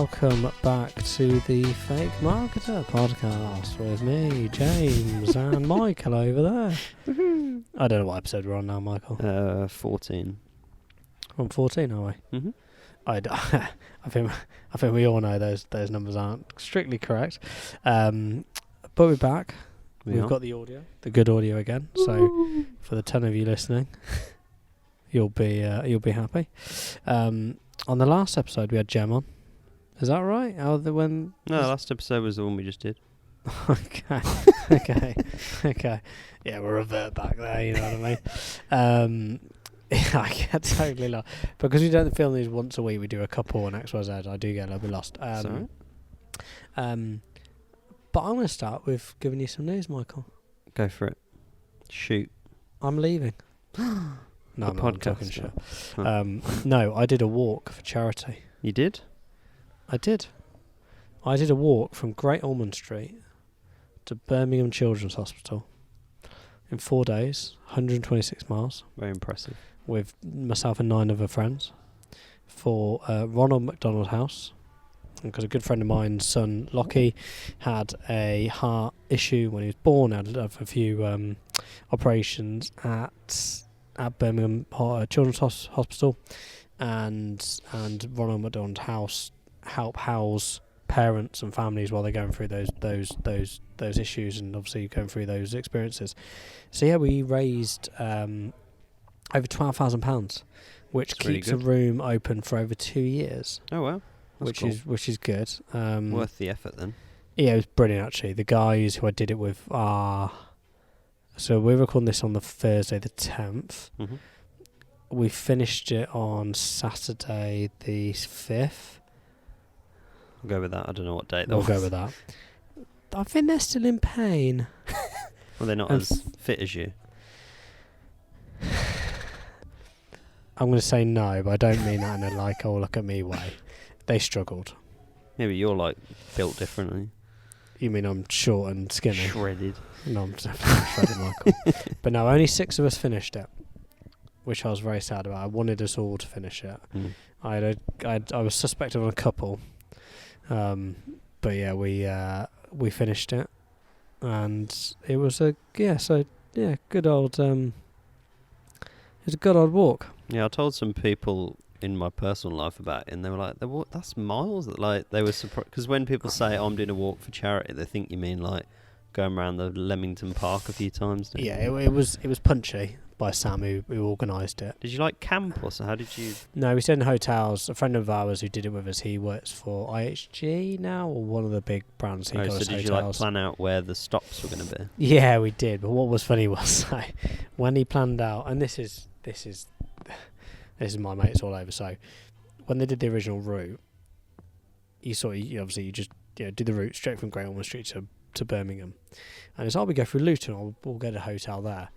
welcome back to the Fake Marketer podcast with me, James, and Michael over there. I don't know what episode we're on now, Michael. 14. We're on 14, are we? Mm-hmm. I think we all know those numbers aren't strictly correct. But we're back. We've got the audio, the good audio again. So for the 10 of you listening, you'll be happy. On the last episode, we had Jem on. Is that right? No, last episode was the one we just did. Okay. Yeah, we'll revert back there. You know what I mean? I get totally lost because we don't film these once a week. We do a couple on XYZ. I do get a little bit lost. Sorry. But I'm going to start with giving you some news, Michael. Go for it. Shoot. I'm leaving. No, I'm not talking shit. No, I did a walk for charity. You did? I did a walk from Great Ormond Street to Birmingham Children's Hospital in 4 days, 126 miles. Very impressive. With myself and 9 other friends for Ronald McDonald House, because a good friend of mine's son Lockie had a heart issue when he was born. Had a few operations at Birmingham Children's Hospital, and Ronald McDonald House help house parents and families while they're going through those issues and obviously going through those experiences. So yeah, we raised over £12,000, which That's really keeps a room open for over 2 years. Oh wow, that's cool. which is good. Worth the effort then. Yeah, it was brilliant actually. The guys who I did it with are. So we're recording this on the Thursday the 10th. Mm-hmm. We finished it on Saturday the 5th. I'll go with that. I don't know what date that We'll was. go with that. I think they're still in pain. Well, they're not as fit as you. I'm going to say no, but I don't mean that in a like, oh, look at me way. They struggled. Yeah, but you're like built differently. You mean I'm short and skinny? Shredded. No, I'm definitely shredded, Michael. But no, only 6 of us finished it, which I was very sad about. I wanted us all to finish it. I was suspected on a couple. But yeah, we finished it, and it was good old. It was a good old walk. Yeah, I told some people in my personal life about it, and they were like, "That's miles." Like they were surprised because when people say, "Oh, I'm doing a walk for charity," they think you mean like going around the Leamington Park a few times. Yeah, it was punchy by Sam who organised it. Did you like camp or so? How did you? No, we stayed in hotels. A friend of ours who did it with us, he works for IHG now, or one of the big brands. He got us so did hotels. you like plan out where the stops were going to be? Yeah, we did. But what was funny was when he planned out, and this is my mates all over. So when they did the original route, you obviously just do the route straight from Great Ormond Street to Birmingham, and it's we go through Luton, or we'll get a hotel there.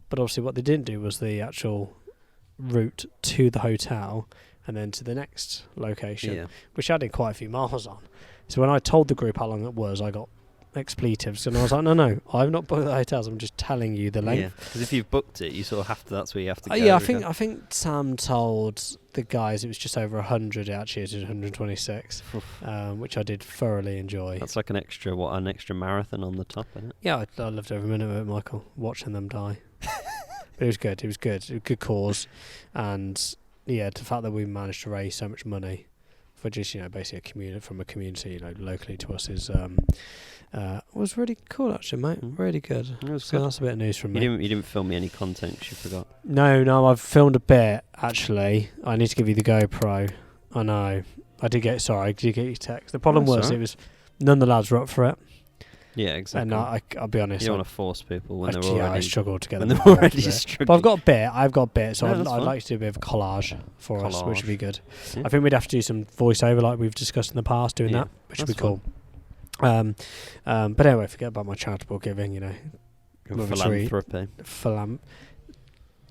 But obviously what they didn't do was the actual route to the hotel and then to the next location, which added quite a few miles on. So when I told the group how long it was, I got expletives, and I was like, no, I've not booked the hotels, I'm just telling you the length. Yeah, because if you've booked it, you sort of have to, that's where you have to go. Yeah, I think Sam told the guys it was just over 100, actually it was 126, which I did thoroughly enjoy. That's like an extra marathon on the top, isn't it? Yeah, I loved every minute of it, Michael, watching them die. But it was good. It was a good cause, and yeah, the fact that we managed to raise so much money for just basically a community locally to us is was really cool actually, mate. Really good. It was so good. That's a bit of news from me. You didn't film me any content 'cause you forgot. No, I've filmed a bit actually. I need to give you the GoPro. I know. I did get your text. The problem was right. it was none of the lads were up for it. Yeah, exactly. And I'll be honest. You don't want to force people when they're already. already. I struggled to get when them. they're already struggling. But I've got a bit, so I'd fine. like to do a bit of collage for us, which would be good. Yeah. I think we'd have to do some voiceover like we've discussed in the past, doing that, which would be cool. But anyway, forget about my charitable giving, Philanthropy.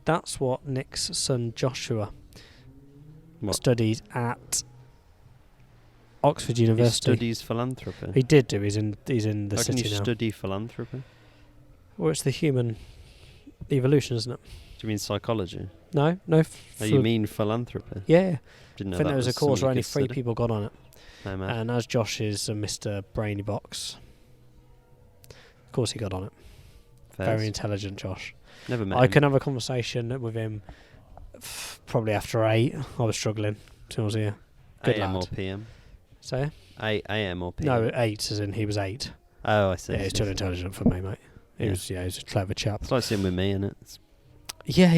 That's what Nick's son Joshua studies at Oxford University. He studies philanthropy. He did do. He's in the How city can you now. study philanthropy? Well, it's the human evolution, isn't it? Do you mean psychology? No. You mean philanthropy? Yeah. Didn't know I think that there was a course something where only you could 3 study. people got on it. No, man. And as Josh is a Mr. Brainy Box, of course he got on it. Very intelligent, Josh. Never met I him. can have a conversation with him probably after 8. I was struggling till I was here. Good AM lad. or PM? So? AM or PM? No, 8 as in he was 8. Oh, I see. Yeah, he's too intelligent for me, mate. He was a clever chap. It's like sitting with me, isn't it? Yeah.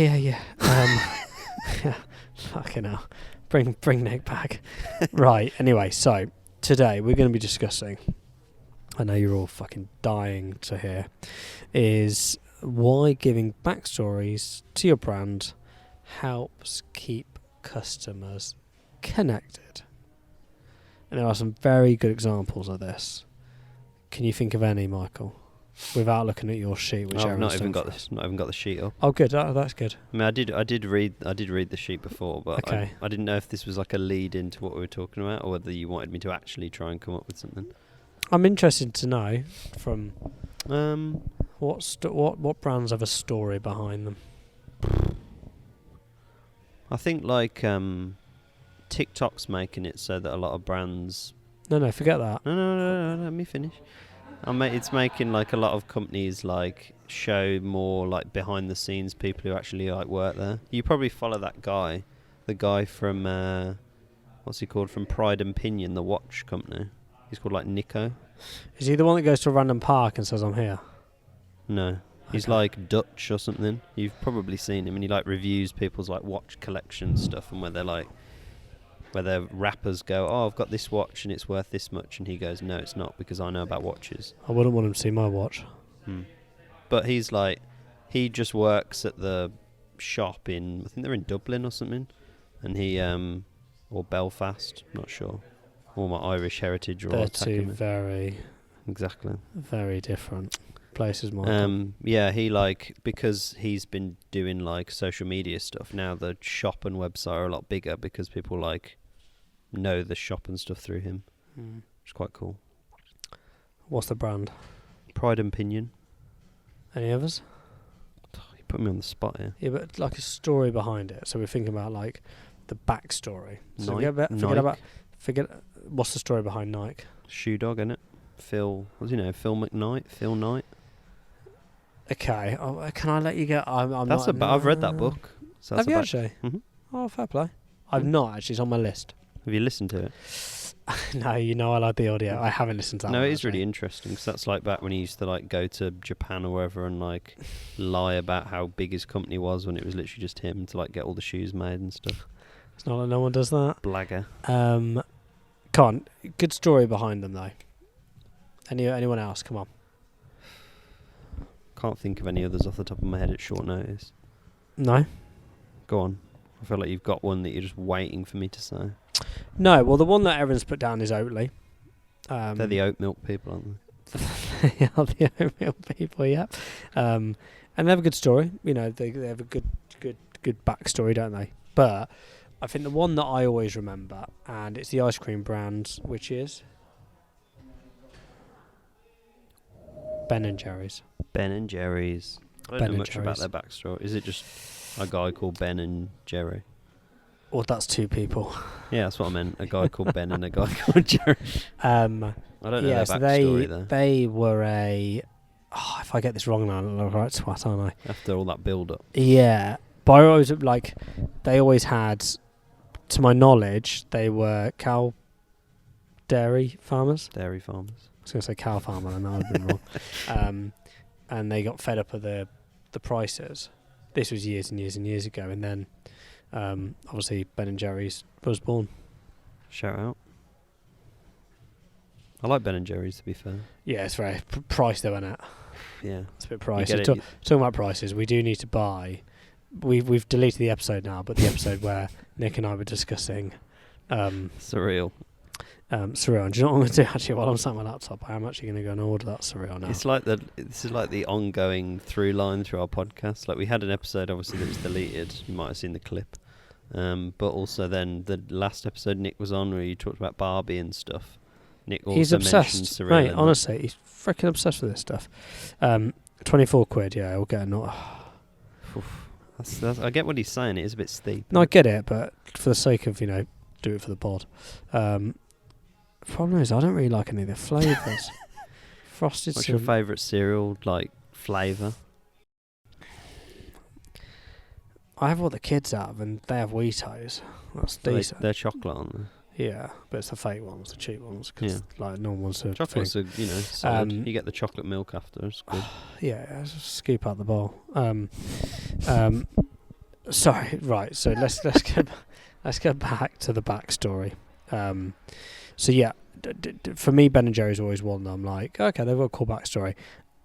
Yeah, fucking hell. Bring Nick back. Right, anyway, so today we're going to be discussing, I know you're all fucking dying to hear, is why giving backstories to your brand helps keep customers connected. And there are some very good examples of this. Can you think of any, Michael? Without looking at your sheet, which I've not even got the sheet up. Oh, good. That's good. I mean, I did read the sheet before, but Okay. I didn't know if this was like a lead into what we were talking about, or whether you wanted me to actually try and come up with something. I'm interested to know from Um, what brands have a story behind them. I think like TikTok's making it so that a lot of brands. No, forget that. No, let me finish. It's making like a lot of companies like show more like behind the scenes people who actually like work there. You probably follow that guy, the guy from what's he called, from Pride and Pinion, the watch company. He's called like Nico. Is he the one that goes to a random park and says, "I'm here"? No, he's Okay. like Dutch or something. You've probably seen him, and he like reviews people's like watch collection stuff, and where their rappers go, "Oh, I've got this watch and it's worth this much," and he goes, "No, it's not, because I know about watches." I wouldn't want him to see my watch. But he's like, he just works at the shop in, I think they're in Dublin or something, and he or Belfast, not sure. All my Irish heritage, or They're attacking two me. very, Exactly. very different places, Michael. Yeah, he like, because he's been doing like social media stuff now, the shop and website are a lot bigger because people like know the shop and stuff through him, which is quite cool. What's the brand? Pride and Pinion. Any others? You put me on the spot here. Yeah, but like a story behind it. So we're thinking about like the backstory. So forget what's the story behind Nike? Shoe Dog, innit? Phil, what's his name? Phil McKnight? Phil Knight? Okay, can I let you get? I'm That's not. I've read that book. So Have you actually? Mhm. Oh, fair play. I've not actually. It's on my list. Have you listened to it? No, you know I like the audio. I haven't listened to that. No, one, it is actually. really interesting, because that's like back when he used to like go to Japan or wherever and like lie about how big his company was when it was literally just him to like get all the shoes made and stuff. It's not like no one does that. Blagger. Come on, good story behind them though. Anyone else? Come on. Can't think of any others off the top of my head at short notice. No. Go on. I feel like you've got one that you're just waiting for me to say. No. Well, the one that everyone's put down is Oatly. They're the oat milk people, aren't they? They are the oatmeal people, yeah. And they have a good story. You know, they have a good backstory, don't they? But I think the one that I always remember, and it's the ice cream brand, which is Ben and Jerry's. Ben and Jerry's. I don't Ben know and much about Jerry's. their backstory. Is it just a guy called Ben and Jerry? Or that's two people. Yeah, that's what I meant. A guy called Ben and a guy called Jerry. I don't know their so backstory though. they were a. Oh, if I get this wrong now, I'm a right twat, aren't I? After all that build-up. Yeah, but I always like. They always had, to my knowledge, they were cow dairy farmers. Dairy farmers. I was going to say cow farmer, and that would have been wrong. And they got fed up of the prices. This was years and years and years ago, and then obviously Ben and Jerry's was born. Shout out. I like Ben and Jerry's, to be fair. Yeah, it's very price though, isn't it? Yeah. It's a bit You pricey. get it, Talking about prices, we do need to buy. We've deleted the episode now, but the episode where Nick and I were discussing surreal. cereal. And do you know what I'm going to do actually while I'm sat on my laptop? I am actually going to go and order that cereal now. It's like this is like the ongoing through line through our podcast. Like we had an episode obviously that was deleted. You might have seen the clip. But also then the last episode Nick was on where you talked about Barbie and stuff. Nick also He's mentioned obsessed, cereal. mate. Honestly, he's freaking obsessed with this stuff. 24 quid, yeah, we'll get a not. That's, I get what he's saying. It is a bit steep. No, I get it, but for the sake of, do it for the pod. Problem is, I don't really like any of the flavours. Frosted. What's your favourite cereal like flavour? I have what the kids have, and they have Weetos. That's decent. They're chocolate, aren't they? Yeah, but it's the fake ones, the cheap ones, because like normal ones are Chocolates are, solid. You get the chocolate milk after. It's good. Yeah, just scoop out the bowl. Sorry, right. So let's go back to the backstory. So yeah, for me, Ben and Jerry's always one that I'm like, okay, they've got a cool backstory.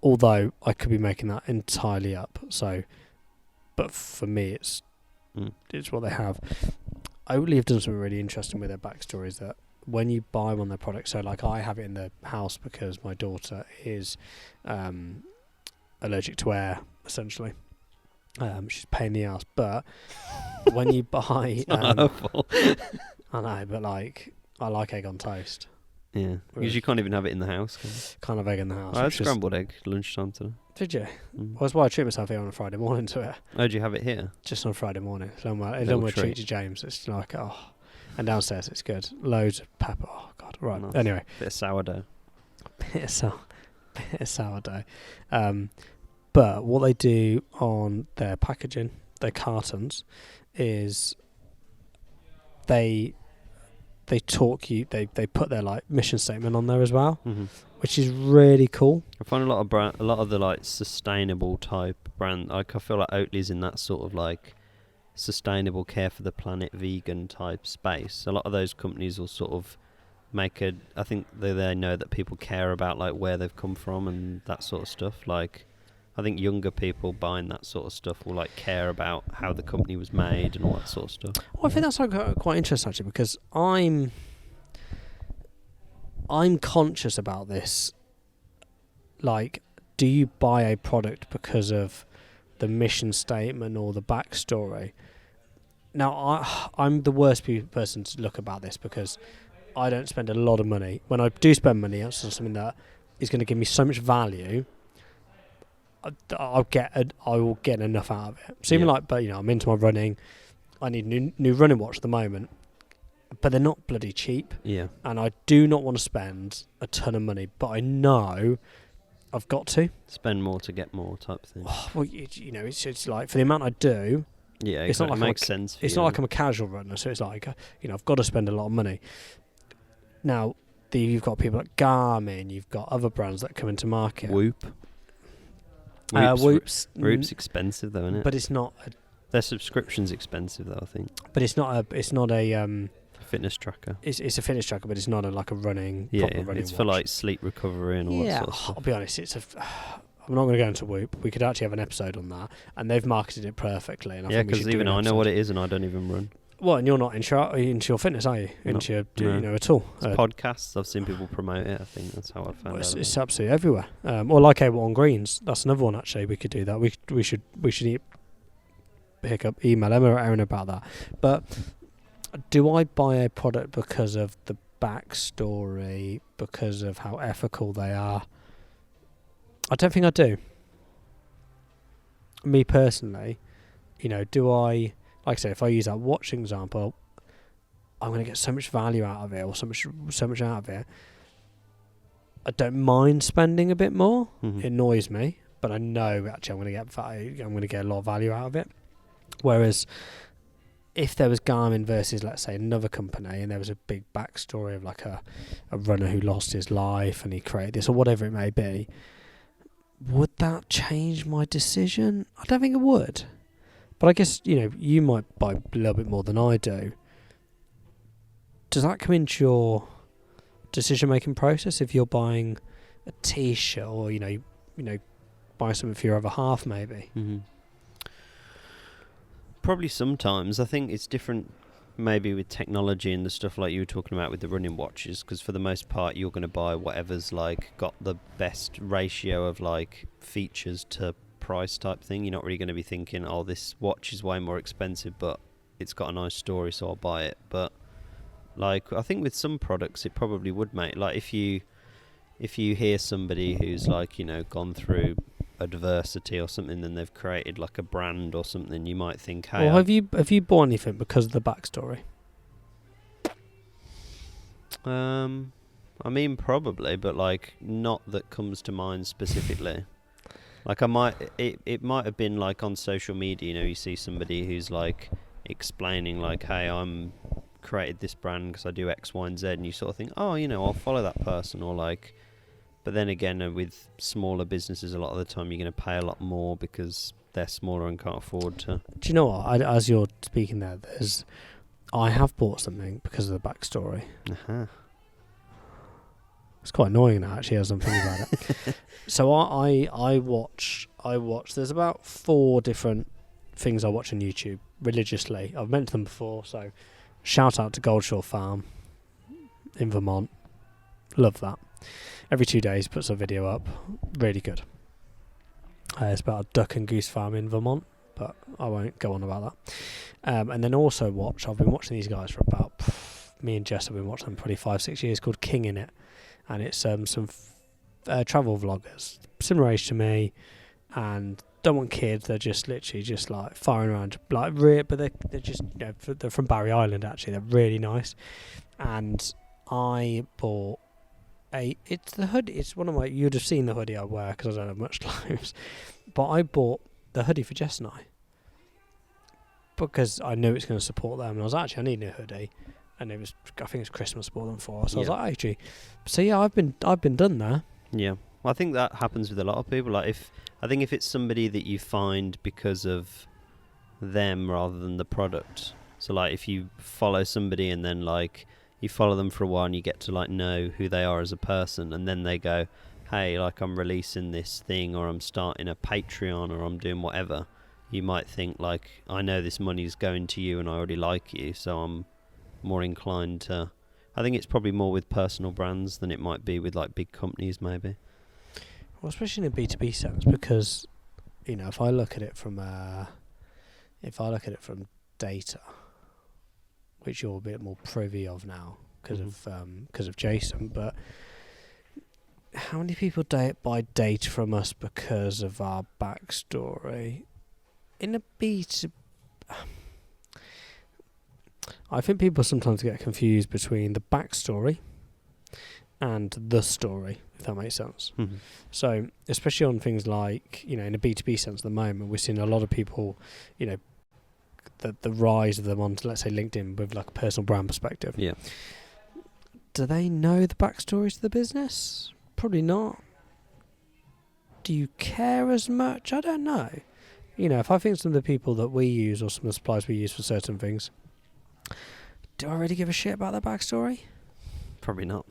Although I could be making that entirely up. So, but for me, it's what they have. Oatly have done something really interesting with their backstories that when you buy one of their products, so like I have it in the house because my daughter is allergic to air, essentially. She's a pain in the ass, but when you buy... I know, but like, I like egg on toast. Yeah, because you can't even have it in the house. Can't have egg in the house. I had scrambled egg lunchtime today. Did you? Well, that's why I treat myself here on a Friday morning to it. Oh, do you have it here? Just on Friday morning. It don't want to treat to James. It's like, and downstairs it's good. Loads of pepper. Oh, God. Right. Nice. Anyway. Bit of sourdough. Bit of sourdough. But what they do on their packaging, their cartons, is they talk you. They put their like mission statement on there as well, which is really cool. I find a lot of the like sustainable type brand. Like I feel like Oatly's in that sort of like sustainable, care for the planet, vegan type space. A lot of those companies will sort of make I think they know that people care about like where they've come from and that sort of stuff. Like I think younger people buying that sort of stuff will like care about how the company was made and all that sort of stuff. Well, I think that's like quite interesting actually, because I'm conscious about this. Like, do you buy a product because of the mission statement or the backstory? Now, I'm the worst person to look about this because I don't spend a lot of money. When I do spend money on something that is going to give me so much value, I will get enough out of it. So even like, but I'm into my running. I need new running watch at the moment, but they're not bloody cheap. Yeah. And I do not want to spend a ton of money, but I know I've got to spend more to get more type thing. Oh, well, it's like for the amount I do. Yeah, it's not like it makes sense. It's not like I'm a casual runner, so it's like I've got to spend a lot of money. Now, you've got people like Garmin, you've got other brands that come into market. Whoop. Whoop's expensive though, isn't it? But it's not. Their subscription's expensive though, I think. But it's not a fitness tracker. It's a fitness tracker, but it's not like a running. Yeah, proper running it's watch. For like sleep recovery and all that sort of stuff. I'll be honest. I'm not going to go into Whoop. We could actually have an episode on that, and they've marketed it perfectly. And because even I know what it is, and I don't even run. Well, and you're not into your fitness, are you? At all. It's podcasts. I've seen people promote it. I think that's how I found out. It's absolutely everywhere. Or like Able on Greens. That's another one. Actually, we could do that. We should email Emma or Aaron about that. But do I buy a product because of the backstory, because of how ethical they are? I don't think I do. Me personally, do I? Like I said, if I use that watch example, I'm going to get so much value out of it, or so much out of it. I don't mind spending a bit more. It annoys me, but I know actually I'm going to get value. I'm going to get a lot of value out of it. Whereas, if there was Garmin versus, let's say, another company, and there was a big backstory of like a runner who lost his life and he created this or whatever it may be, would that change my decision? I don't think it would. But I guess, you might buy a little bit more than I do. Does that come into your decision-making process if you're buying a T-shirt or, buy something for your other half maybe? Mm-hmm. Probably sometimes. I think it's different maybe with technology and the stuff like you were talking about with the running watches, because for the most part you're going to buy whatever's like got the best ratio of like features to price type thing. You're not really going to be thinking, oh, this watch is way more expensive but it's got a nice story so I'll buy it. But like I think with some products it probably would make, like if you hear somebody who's like gone through adversity or something, then they've created like a brand or something, you might think, hey, well, have you bought anything because of the backstory? I mean, probably, but like not that comes to mind specifically. Like it might have been like on social media. You see somebody who's like explaining like, "Hey, I'm created this brand because I do X, Y, and Z," and you sort of think, "Oh, I'll follow that person," or like. But then again, with smaller businesses, a lot of the time you're going to pay a lot more because they're smaller and can't afford to. Do you know what? As you're speaking there, I have bought something because of the backstory. Uh-huh. It's quite annoying now, actually, as I'm thinking about it. So I watch. There's about 4 different things I watch on YouTube religiously. I've mentioned them before, so shout out to Goldshore Farm in Vermont. Love that. Every 2 days puts a video up. Really good. It's about a duck and goose farm in Vermont, but I won't go on about that. And then also I've been watching these guys for about, me and Jess have been watching them probably 5-6 years, called King in It. And it's some travel vloggers, similar age to me, and don't want kids. They're just literally just like firing around, like but they're just they're from Barry Island actually. They're really nice. And I bought it's the hoodie. It's one of my. You'd have seen the hoodie I wear because I don't have much clothes, but I bought the hoodie for Jess and I because I knew it's going to support them. And I was actually, I need a hoodie. And I think it's Christmas bought them for us. So I was like, actually, so yeah, I've been done there. Yeah, well, I think that happens with a lot of people. Like, I think if it's somebody that you find because of them rather than the product. So like, if you follow somebody and then like you follow them for a while and you get to like know who they are as a person, and then they go, hey, like I'm releasing this thing, or I'm starting a Patreon, or I'm doing whatever. You might think like, I know this money's going to you, and I already like you, so I'm more inclined to. I think it's probably more with personal brands than it might be with like big companies, maybe. Well, especially in a B2B sense, because if I look at it from data, which you're a bit more privy of now because of Jason, but how many people buy data from us because of our backstory in a B2B? I think people sometimes get confused between the backstory and the story, if that makes sense. Mm-hmm. So, especially on things like, in a B2B sense at the moment, we're seeing a lot of people, the rise of them on, let's say, LinkedIn with like a personal brand perspective. Yeah. Do they know the backstory to the business? Probably not. Do you care as much? I don't know. If I think some of the people that we use or some of the suppliers we use for certain things, do I really give a shit about their backstory? Probably not.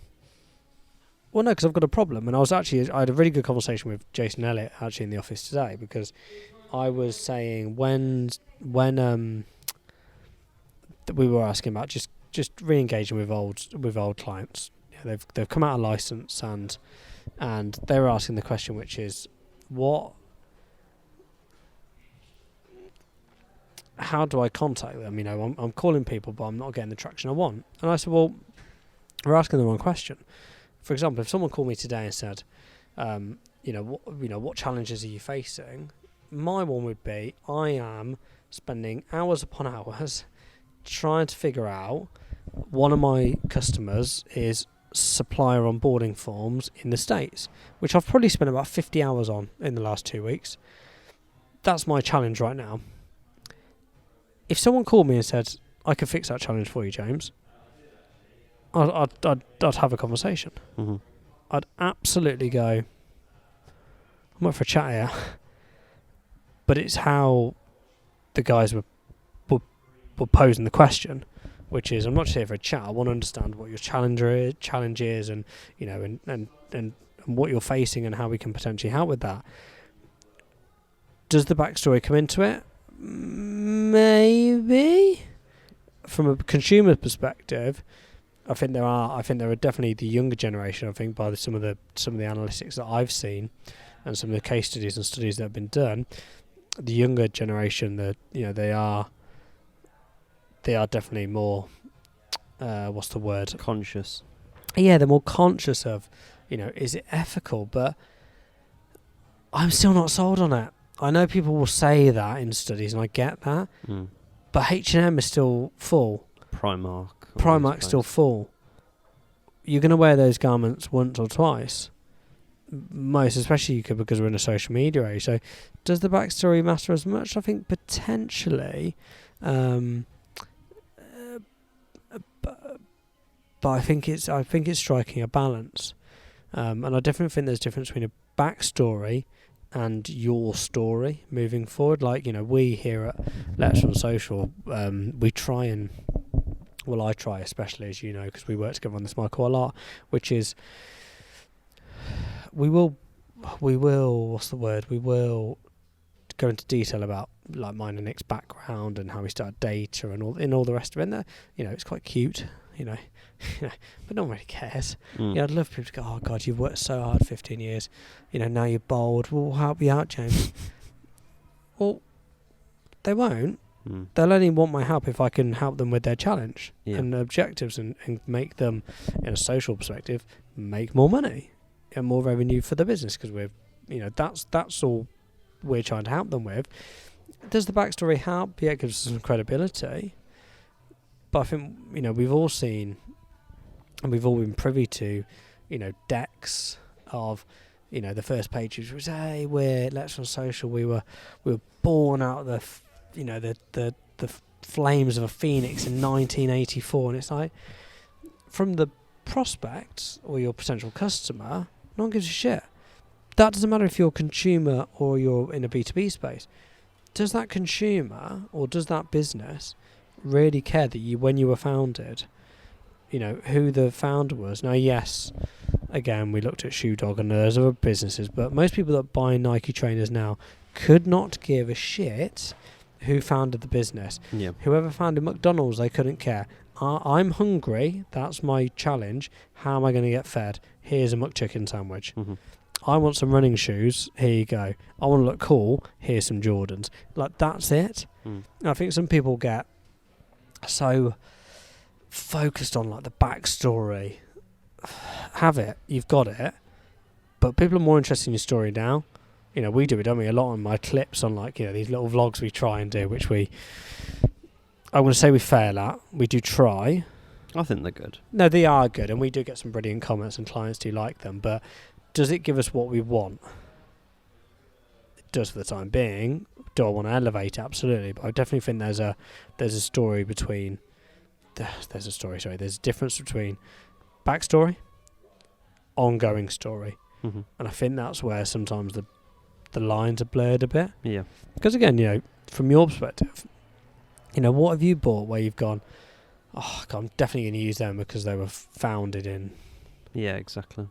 Well, no, because I've got a problem. And I had a really good conversation with Jason Elliott actually in the office today, because I was saying when we were asking about just re-engaging with old clients. They've come out of license and they were asking the question, which is how do I contact them? I'm calling people, but I'm not getting the traction I want. And I said, well, we're asking the wrong question. For example, if someone called me today and said, what challenges are you facing? My one would be, I am spending hours upon hours trying to figure out, one of my customers is supplier onboarding forms in the States, which I've probably spent about 50 hours on in the last 2 weeks. That's my challenge right now. If someone called me and said, I could fix that challenge for you, James, I'd have a conversation. Mm-hmm. I'd absolutely go, I'm up for a chat here. But it's how the guys were posing the question, which is, I'm not just here for a chat. I want to understand what your challenge is, and and what you're facing and how we can potentially help with that. Does the backstory come into it? Maybe. From a consumer perspective, I think there are definitely the younger generation. I think by some of the analytics that I've seen, and some of the case studies and studies that have been done, the younger generation, they are definitely more, what's the word? Conscious. Yeah, they're more conscious of, is it ethical? But I'm still not sold on it. I know people will say that in studies, and I get that. Mm. But H&M is still full. Primark's still full. you're going to wear those garments once or twice. Most especially because we're in a social media age. So does the backstory matter as much? I think potentially. But I think it's striking a balance. And I definitely think there's a difference between a backstory and your story moving forward. Like, we here at Let's on Social, we try and, well, I try especially, as you know, because we work together on this mic quite a lot, which is, we will go into detail about like mine and Nick's background and how we started data and all the rest of it. And it's quite cute, but no one really cares. I'd love people to go, oh God, you've worked so hard 15 years, now you're bold, we'll help you out, James. Well, they won't. They'll only want my help if I can help them with their challenge and objectives and make them, in a social perspective, make more money and more revenue for the business, because we're, that's all we're trying to help them with. Does the backstory help? Yeah, it gives us some credibility. But I think, we've all seen and we've all been privy to, decks of, the first page which was, hey, we're Let's on Social. We were born out of the flames of a phoenix in 1984, and it's like, from the prospect or your potential customer, no one gives a shit. That doesn't matter if you're a consumer or you're in a B2B space. Does that consumer or does that business really care that when you were founded, who the founder was? Now, yes, again, we looked at Shoe Dog and there's other businesses, but most people that buy Nike trainers now could not give a shit who founded the business. Yeah. Whoever founded McDonald's, they couldn't care. I'm hungry, that's my challenge. How am I going to get fed? Here's a McChicken sandwich. Mm-hmm. I want some running shoes, here you go. I want to look cool, here's some Jordans. Like, that's it. I think some people get so focused on like the backstory. Have it, you've got it, but people are more interested in your story now. We do it, don't we, a lot on my clips on like, these little vlogs we try and do, which I want to say we fail at. We do try. I think they're good. No, they are good, and we do get some brilliant comments and clients do like them, but does it give us what we want? It does for the time being. Do I want to elevate? Absolutely, but I definitely think there's a story between there's a difference between backstory, ongoing story, and I think that's where sometimes the lines are blurred a bit. Yeah, because again, from your perspective, what have you bought where you've gone, oh God, I'm definitely going to use them because they were founded in. Yeah, exactly.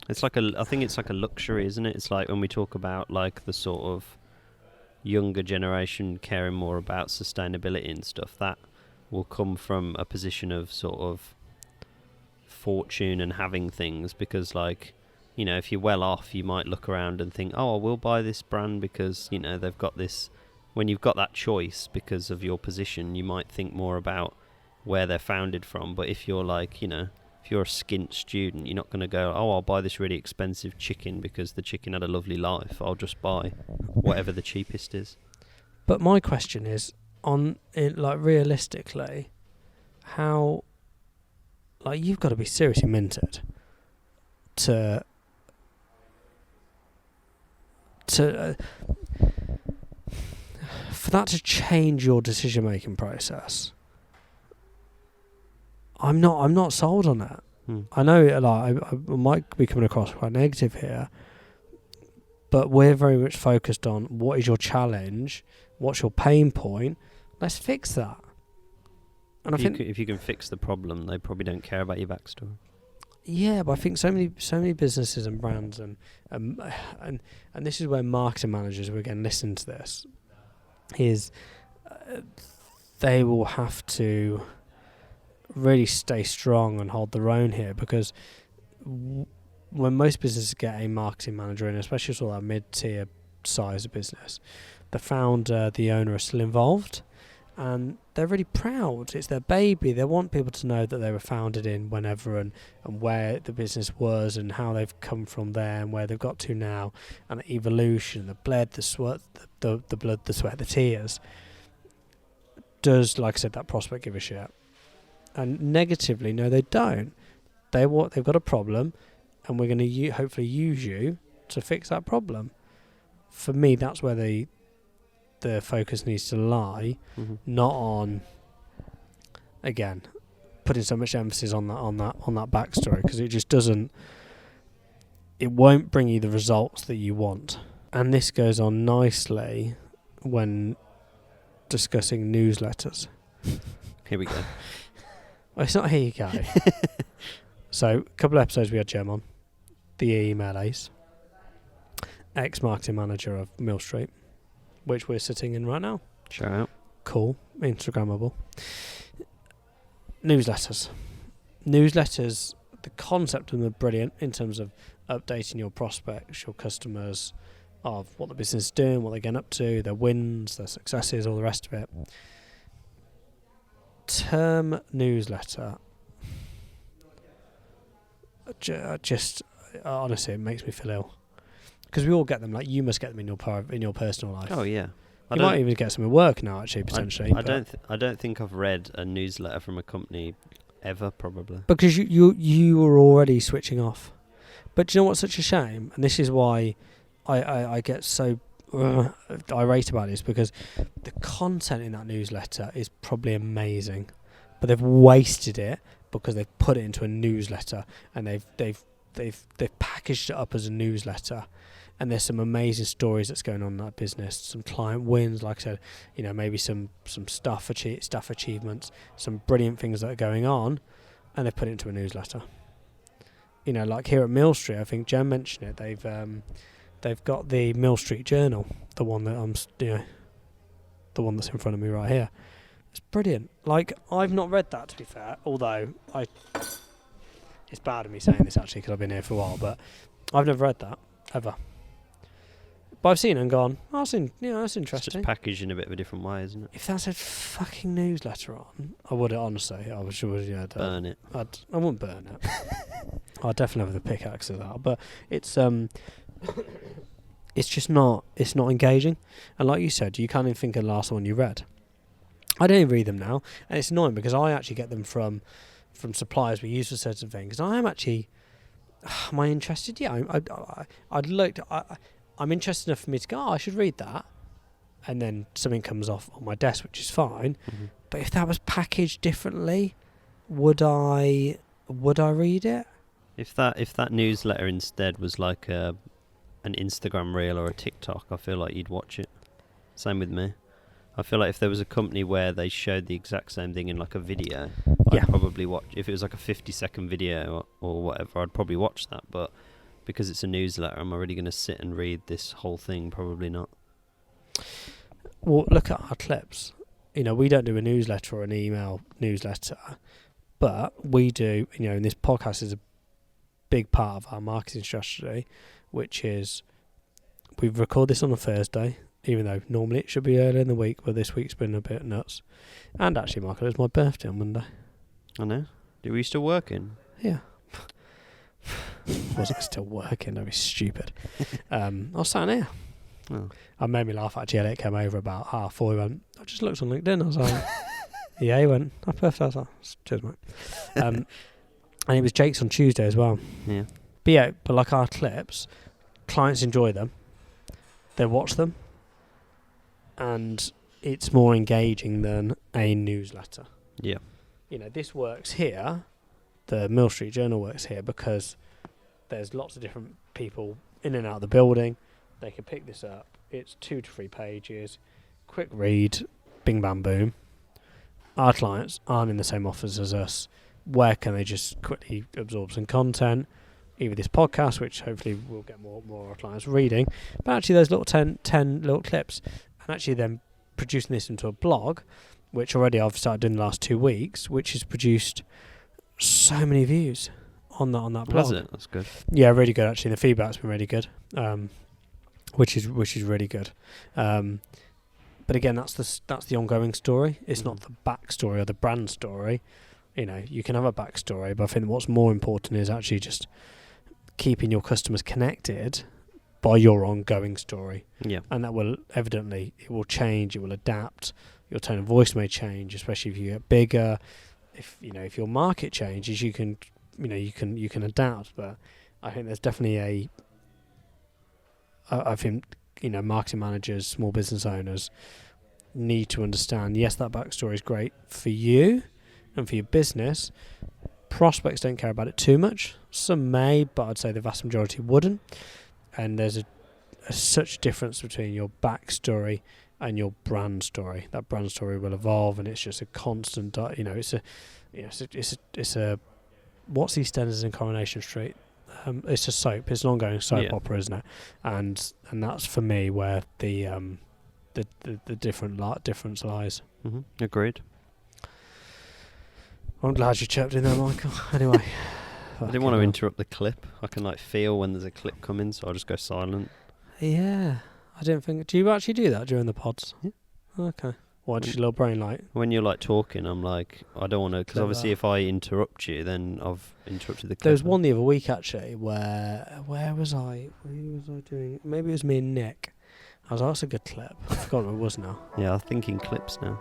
It's like I think it's like a luxury, isn't it? It's like when we talk about like the sort of younger generation caring more about sustainability and stuff, that will come from a position of sort of fortune and having things, because like, if you're well off, you might look around and think, oh, I will buy this brand because, they've got this. When you've got that choice because of your position, you might think more about where they're founded from. But if you're like, if you're a skint student, you're not going to go, oh, I'll buy this really expensive chicken because the chicken had a lovely life. I'll just buy whatever the cheapest is. But my question is, realistically, how, you've got to be seriously minted to for that to change your decision-making process. I'm not sold on that. I know I might be coming across quite negative here, but we're very much focused on what is your challenge, what's your pain point. Let's fix that. And if you can fix the problem, they probably don't care about your backstory. Yeah, but I think so many businesses and brands and this is where marketing managers will again listen to this, is they will have to really stay strong and hold their own here, because when most businesses get a marketing manager in, especially sort of that mid-tier size of business, the founder, the owner are still involved, and they're really proud. It's their baby. They want people to know that they were founded in whenever and where the business was and how they've come from there and where they've got to now, and the evolution, the blood, the sweat, the blood, the sweat, the tears. Does, like I said, that prospect give a shit? And negatively, no, they don't. They've got a problem, and we're going to hopefully use you to fix that problem. For me, that's where the focus needs to lie, not on, again, putting so much emphasis on that backstory, because it just doesn't. It won't bring you the results that you want. And this goes on nicely when discussing newsletters. Here we go. Well, it's not here you go. So, a couple of episodes we had Jem on, the email ace, ex-marketing manager of Mill Street, which we're sitting in right now. Shout out. Cool. Instagrammable. Newsletters. Newsletters, the concept of them are brilliant in terms of updating your prospects, your customers, of what the business is doing, what they're getting up to, their wins, their successes, all the rest of it. Term newsletter, just honestly, it makes me feel ill, because we all get them. Like, you must get them in your personal life. Oh yeah, you might even get some at work now, actually, potentially. I don't think I've read a newsletter from a company ever, probably, because you were already switching off. But do you know what's such a shame? And this is why I get so irate about this, because the content in that newsletter is probably amazing, but they've wasted it because they've put it into a newsletter, and they've packaged it up as a newsletter. And there's some amazing stories that's going on in that business, some client wins, like I said, maybe some staff achievements, some brilliant things that are going on, and they've put it into a newsletter. Like here at Mill Street, I think Jem mentioned it. They've got the Mill Street Journal, the one that the one that's in front of me right here. It's brilliant. Like, I've not read that, to be fair, although it's bad of me saying this actually, because I've been here for a while, but I've never read that ever. But I've seen it and gone, oh, that's interesting. It's just packaged in a bit of a different way, isn't it? If that said fucking newsletter on, I would honestly. I would burn it. I wouldn't burn it. I'd definitely have the pickaxe of that. But it's just not. It's not engaging. And like you said, you can't even think of the last one you read. I don't even read them now, and it's annoying because I actually get them from suppliers we use for certain things. And I am actually. Am I interested? Yeah, I'm interested enough for me to go, I should read that, and then something comes off on my desk, which is fine. Mm-hmm. But if that was packaged differently, would I read it? If that newsletter instead was like an Instagram reel or a TikTok, I feel like you'd watch it. Same with me. I feel like if there was a company where they showed the exact same thing in like a video, I'd probably watch. If it was like a 50-second video or whatever, I'd probably watch that. But because it's a newsletter, am I really going to sit and read this whole thing? Probably not. Well, look at our clips. We don't do a newsletter or an email newsletter, but we do, and this podcast is a big part of our marketing strategy, which is we record this on a Thursday, even though normally it should be earlier in the week, but this week's been a bit nuts. And actually, Michael, it's my birthday on Monday. I know. Were you still working? Yeah. Was I still working? That'd be stupid. I was sat here. Oh. I made me laugh actually. Elliot came over about 4:30. He went, I just looked on LinkedIn. I was like, yeah, he went, oh, perfect. I was like, cheers, mate. And it was Jake's on Tuesday as well. Yeah. But like our clips, clients enjoy them. They watch them. And it's more engaging than a newsletter. Yeah. This works here. The Mill Street Journal works here because there's lots of different people in and out of the building. They can pick this up. It's 2 to 3 pages. Quick read. Bing, bam, boom. Our clients aren't in the same office as us. Where can they just quickly absorb some content? Either this podcast, which hopefully we'll get more of our clients reading, but actually those little 10 little clips, and actually then producing this into a blog, which already I've started doing the last 2 weeks, which has produced so many views on that blog. Has it? That's good. Yeah, really good actually. The feedback's been really good, which is really good. But again, that's the ongoing story. It's not the backstory or the brand story. You can have a backstory, but I think what's more important is actually just keeping your customers connected by your ongoing story. Yeah. And that will evidently, it will change, it will adapt. Your tone of voice may change, especially if you get bigger. If your market changes, you can you can adapt, but I think there's definitely I think marketing managers, small business owners need to understand, yes, that backstory is great for you and for your business. Prospects don't care about it too much. Some may, but I'd say the vast majority wouldn't. And there's such difference between your backstory and your brand story. That brand story will evolve, and it's just a constant. It's a what's EastEnders in Coronation Street? It's a soap. It's an ongoing soap opera, isn't it? And that's for me where the difference lies. Agreed. I'm glad you chirped in there, Michael. Anyway, I didn't want to interrupt the clip. I can feel when there's a clip coming, so I'll just go silent. Yeah, I didn't think. Do you actually do that during the pods? Yeah. Okay. Why does your little brain When you're talking, I'm I don't want to, because obviously if I interrupt you, then I've interrupted the clip. There was one the other week actually where was I? Who was I doing? Maybe it was me and Nick. I was like, that's a good clip. I forgot what it was now. Yeah, I'm thinking clips now.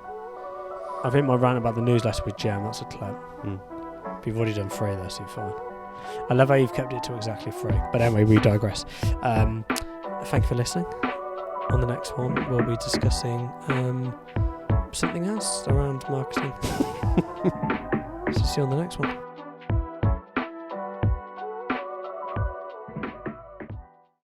I think my rant about the newsletter with Jem, that's a clip. But you've already done 3 of those, so you're fine. I love how you've kept it to exactly 3. But anyway, we digress. Thank you for listening. On the next one, we'll be discussing something else around marketing. So see you on the next one.